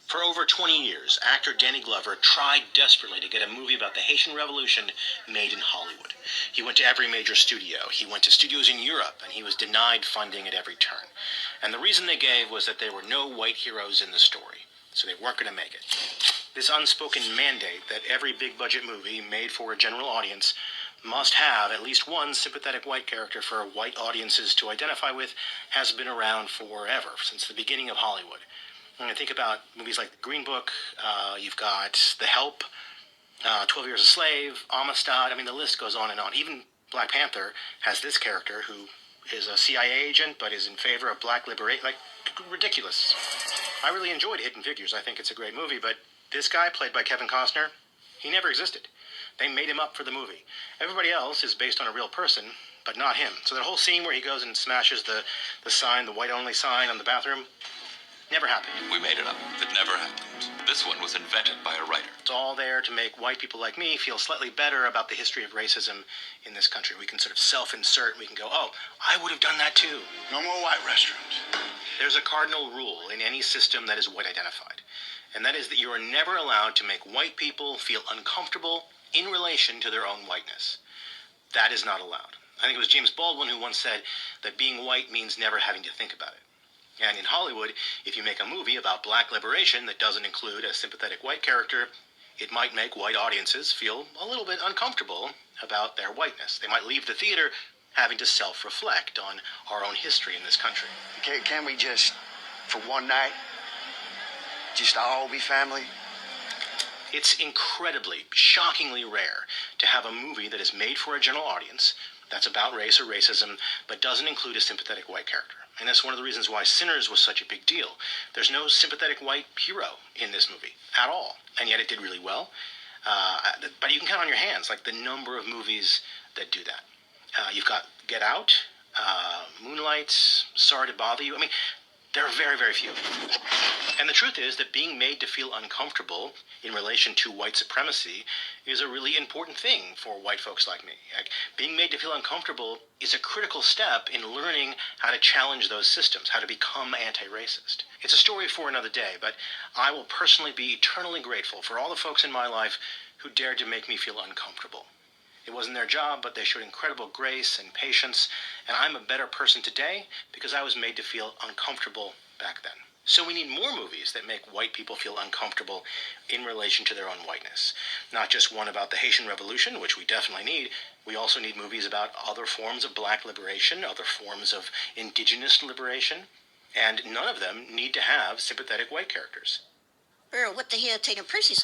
For over 20 years, actor Danny Glover tried desperately to get a movie about the Haitian Revolution made in Hollywood. He went to every major studio. He went to studios in Europe, and he was denied funding at every turn. And the reason they gave was that there were no white heroes in the story, so they weren't going to make it. This unspoken mandate that every big-budget movie made for a general audience must have at least one sympathetic white character for white audiences to identify with has been around forever, since the beginning of Hollywood. When I think about movies like The Green Book, you've got The Help, 12 Years a Slave, Amistad. I mean, the list goes on and on. Even Black Panther has this character who is a CIA agent but is in favor of black liberation. Like, ridiculous. I really enjoyed Hidden Figures. I think it's a great movie, but this guy, played by Kevin Costner, he never existed. They made him up for the movie. Everybody else is based on a real person, but not him. So that whole scene where he goes and smashes the sign, the white-only sign on the bathroom, never happened. We made it up. It never happened. This one was invented by a writer. It's all there to make white people like me feel slightly better about the history of racism in this country. We can sort of self-insert, and we can go, oh, I would have done that too. No more white restrooms. There's a cardinal rule in any system that is white identified, and that is that you are never allowed to make white people feel uncomfortable in relation to their own whiteness. That is not allowed. I think it was James Baldwin who once said that being white means never having to think about it. And in Hollywood, if you make a movie about black liberation that doesn't include a sympathetic white character, it might make white audiences feel a little bit uncomfortable about their whiteness. They might leave the theater having to self-reflect on our own history in this country. Can we just, for one night, just all be family? It's incredibly, shockingly rare to have a movie that is made for a general audience that's about race or racism, but doesn't include a sympathetic white character. And that's one of the reasons why Sinners was such a big deal. There's no sympathetic white hero in this movie at all, and yet it did really well. But you can count on your hands, like the number of movies that do that. You've got Get Out, Moonlight, Sorry to Bother You. I mean, there are very, very few. And the truth is that being made to feel uncomfortable in relation to white supremacy is a really important thing for white folks like me. Like, being made to feel uncomfortable is a critical step in learning how to challenge those systems, how to become anti-racist. It's a story for another day, but I will personally be eternally grateful for all the folks in my life who dared to make me feel uncomfortable. It wasn't their job, but they showed incredible grace and patience, and I'm a better person today because I was made to feel uncomfortable back then. So we need more movies that make white people feel uncomfortable in relation to their own whiteness. Not just one about the Haitian Revolution, which we definitely need. We also need movies about other forms of black liberation, other forms of indigenous liberation, and none of them need to have sympathetic white characters. Earl, what the hell taking Percy so